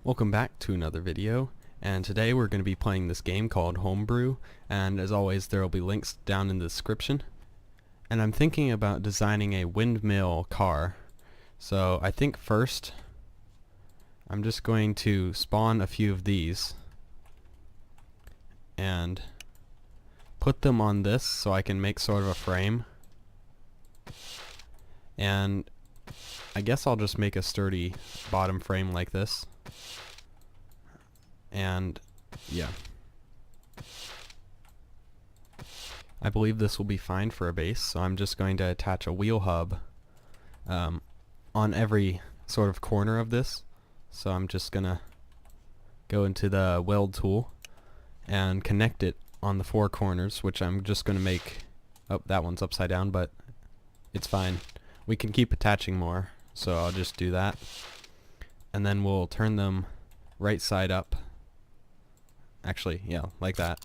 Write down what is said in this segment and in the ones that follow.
Welcome back to another video, and today we're going to be playing this game called Homebrew, and as always there will be links down in the description. And I'm thinking about designing a windmill car. So I think first I'm just going to spawn a few of these and put them on this so I can make sort of a frame. And I guess I'll just make a sturdy bottom frame like this. And yeah, I believe this will be fine for a base, so I'm just going to attach a wheel hub on every sort of corner of this. So I'm just gonna go into the weld tool and connect it on the four corners, which I'm just gonna make. Oh, that one's upside down, but it's fine. We can keep attaching more, so I'll just do that, and then we'll turn them right side up. Actually, yeah, like that.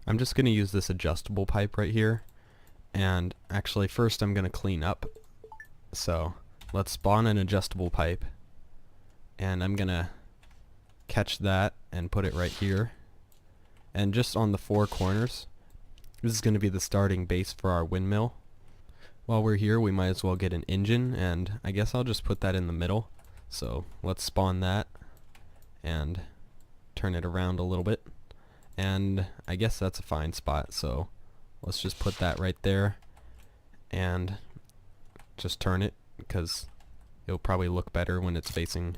I'm just going to use this adjustable pipe right here, and actually first I'm going to clean up. So let's spawn an adjustable pipe, and I'm going to catch that and put it right here, and just on the four corners. This is going to be the starting base for our windmill. While we're here, we might as well get an engine, and I guess I'll just put that in the middle. So let's spawn that and turn it around a little bit, and I guess that's a fine spot, so let's just put that right there and just turn it, because it'll probably look better when it's facing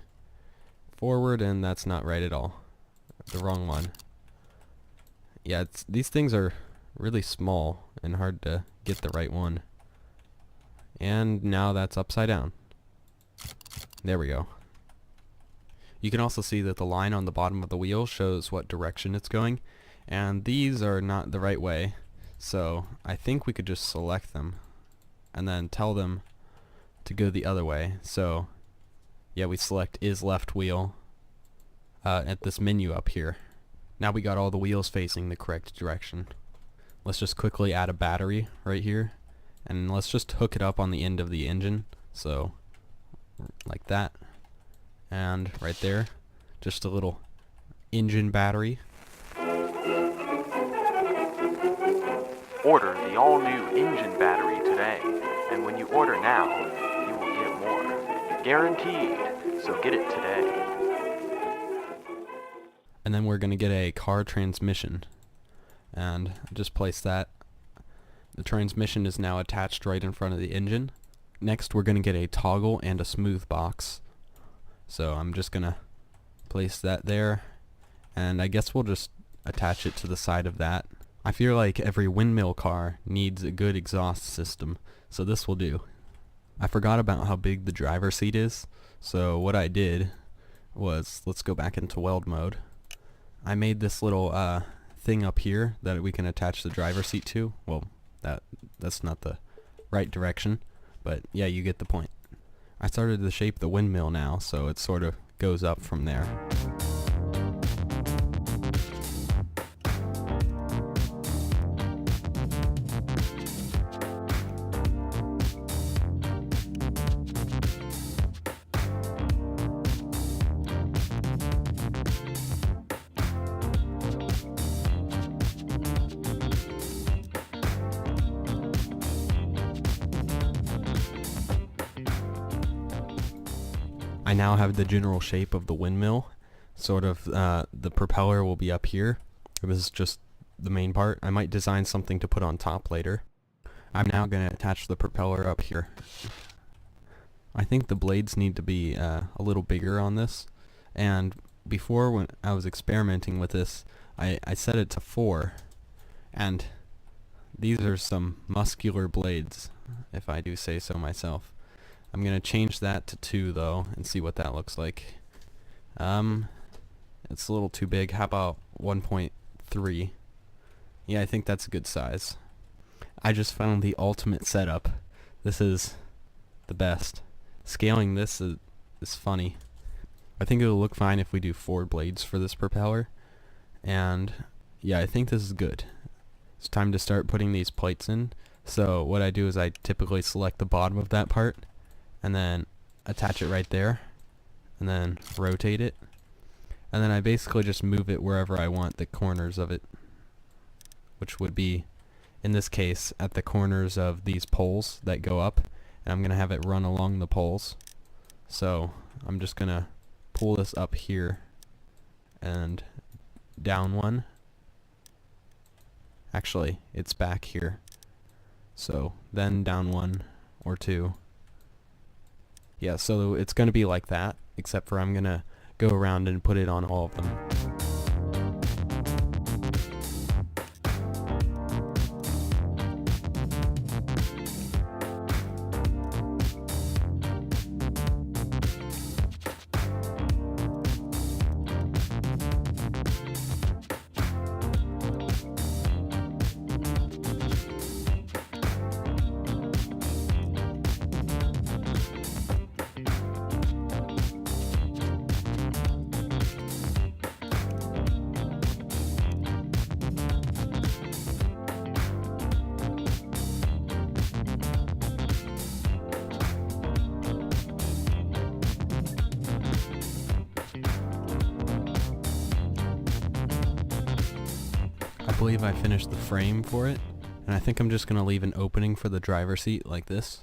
forward, and that's not right at all. The wrong one. Yeah, these things are really small and hard to get the right one. And now that's upside down. There we go. You can also see that the line on the bottom of the wheel shows what direction it's going, and these are not the right way, so I think we could just select them and then tell them to go the other way. So yeah, we select is left wheel at this menu up here. Now we got all the wheels facing the correct direction. Let's just quickly add a battery right here, and let's just hook it up on the end of the engine, so like that. And right there, just a little engine battery. Order the all-new engine battery today, and when you order now, you will get more. Guaranteed, so get it today. And then we're going to get a car transmission, and just place that. The transmission is now attached right in front of the engine. Next we're going to get a toggle and a smooth box. So I'm just gonna place that there, and I guess we'll just attach it to the side of that. I feel like every windmill car needs a good exhaust system, so this will do. I forgot about how big the driver's seat is, so what I did was, let's go back into weld mode. I made this little thing up here that we can attach the driver's seat to. Well, that's not the right direction, but yeah, you get the point. I started to shape the windmill now, so it sort of goes up from there. I now have the general shape of the windmill. Sort of the propeller will be up here. This is just the main part. I might design something to put on top later. I'm now going to attach the propeller up here. I think the blades need to be a little bigger on this. And before, when I was experimenting with this, I set it to 4. And these are some muscular blades, if I do say so myself. I'm going to change that to 2 though, and see what that looks like. It's a little too big. How about 1.3? Yeah, I think that's a good size. I just found the ultimate setup. This is the best. Scaling this is funny. I think it'll look fine if we do 4 blades for this propeller. And yeah, I think this is good. It's time to start putting these plates in. So what I do is I typically select the bottom of that part and then attach it right there, and then rotate it. And then I basically just move it wherever I want the corners of it, which would be, in this case, at the corners of these poles that go up, and I'm going to have it run along the poles. So I'm just going to pull this up here and down one. Actually, it's back here. So then down one or two. Yeah, so it's going to be like that, except for I'm going to go around and put it on all of them. I believe I finished the frame for it, and I think I'm just going to leave an opening for the driver's seat like this.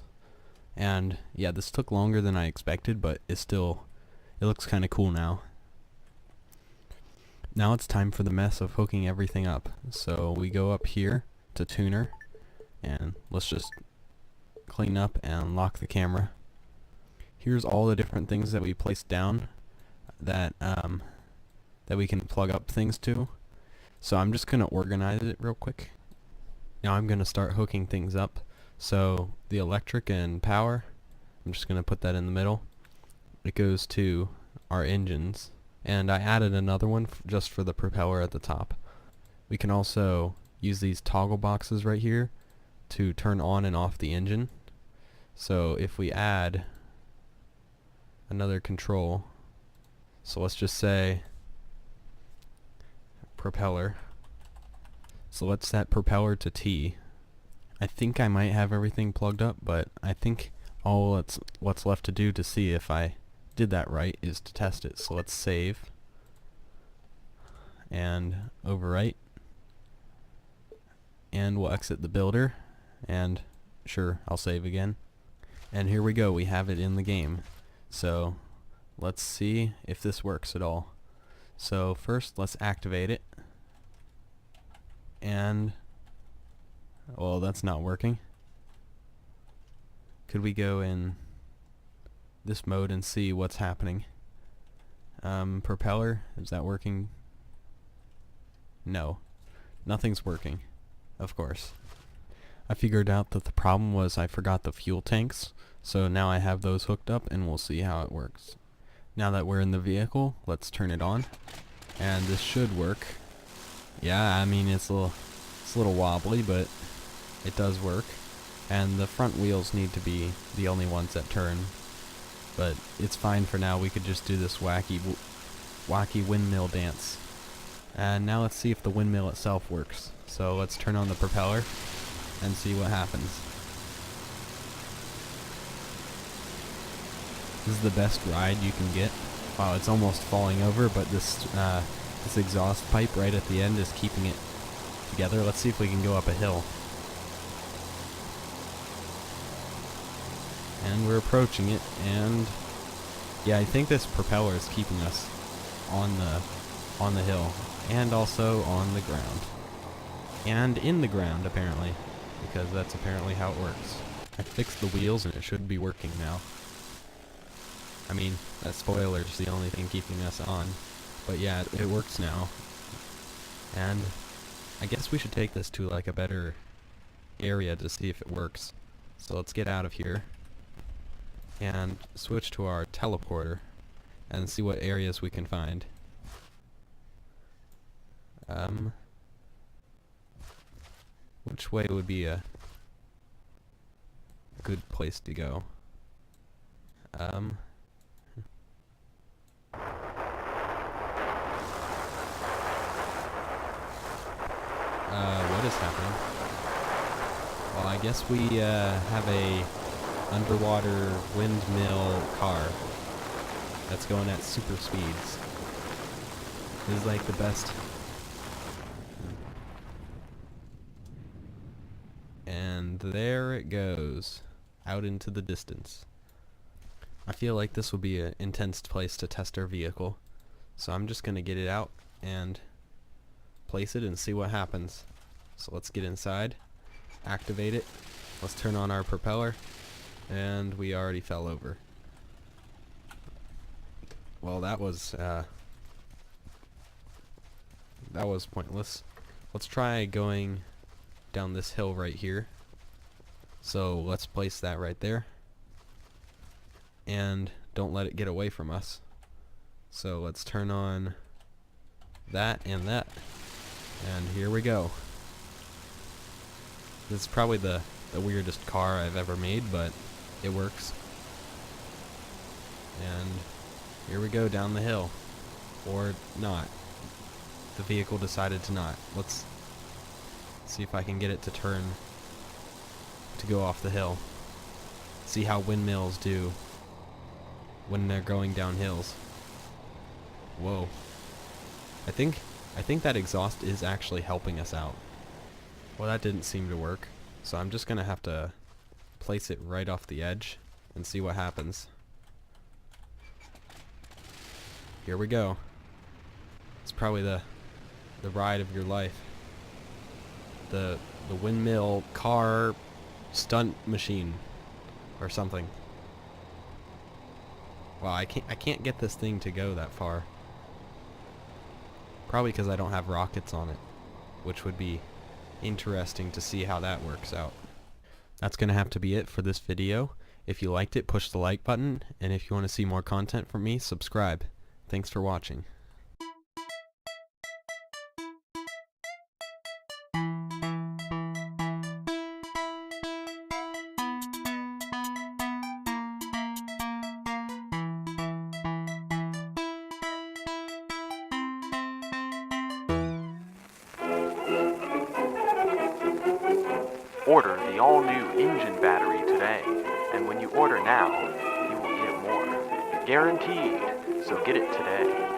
And yeah, this took longer than I expected, but it looks kind of cool now. Now it's time for the mess of hooking everything up. So we go up here to tuner, and let's just clean up and lock the camera. Here's all the different things that we placed down that we can plug up things to. So I'm just going to organize it real quick. Now I'm going to start hooking things up. So the electric and power, I'm just going to put that in the middle. It goes to our engines. And I added another one just for the propeller at the top. We can also use these toggle boxes right here to turn on and off the engine. So if we add another control, so let's just say propeller. So let's set propeller to T. I think I might have everything plugged up, but I think all what's left to do to see if I did that right is to test it. So let's save and overwrite, and we'll exit the builder, and sure, I'll save again. And here we go, we have it in the game. So let's see if this works at all. So first let's activate it, and well, that's not working. Could we go in this mode and see what's happening? Propeller, is that working? No, nothing's working, of course. I figured out that the problem was I forgot the fuel tanks, so now I have those hooked up, and we'll see how it works. Now that we're in the vehicle, let's turn it on, and this should work. Yeah, I mean it's a little wobbly, but it does work. And the front wheels need to be the only ones that turn, but it's fine for now. We could just do this wacky windmill dance. And now let's see if the windmill itself works. So let's turn on the propeller and see what happens. This is the best ride you can get. Wow, it's almost falling over, but this exhaust pipe right at the end is keeping it together. Let's see if we can go up a hill. And we're approaching it, and yeah, I think this propeller is keeping us on the hill, and also on the ground, and in the ground apparently, because that's apparently how it works. I fixed the wheels and it should be working now. I mean, that spoiler's the only thing keeping us on, but yeah, it works now. And I guess we should take this to like a better area to see if it works. So let's get out of here and switch to our teleporter and see what areas we can find. Which way would be a good place to go? What is happening? Well, I guess we have a underwater windmill car that's going at super speeds. This is like the best. And there it goes, out into the distance. I feel like this will be an intense place to test our vehicle, so I'm just going to get it out and place it and see what happens. So let's get inside, activate it, let's turn on our propeller, and we already fell over. Well, that was pointless. Let's try going down this hill right here. So let's place that right there, and don't let it get away from us. So let's turn on that and that, and here we go. This is probably the weirdest car I've ever made, but it works. And here we go down the hill. Or not. The vehicle decided to not. Let's see if I can get it to turn to go off the hill. See how windmills do when they're going down hills. Whoa. I think that exhaust is actually helping us out. Well, that didn't seem to work, so I'm just gonna have to place it right off the edge and see what happens. Here we go. It's probably the ride of your life. The windmill car stunt machine or something. Wow, I can't get this thing to go that far. Probably because I don't have rockets on it, which would be interesting to see how that works out. That's gonna have to be it for this video. If you liked it, push the like button, and if you want to see more content from me, subscribe. Thanks for watching. Order the all-new engine battery today, and when you order now, you will get more. Guaranteed, so get it today.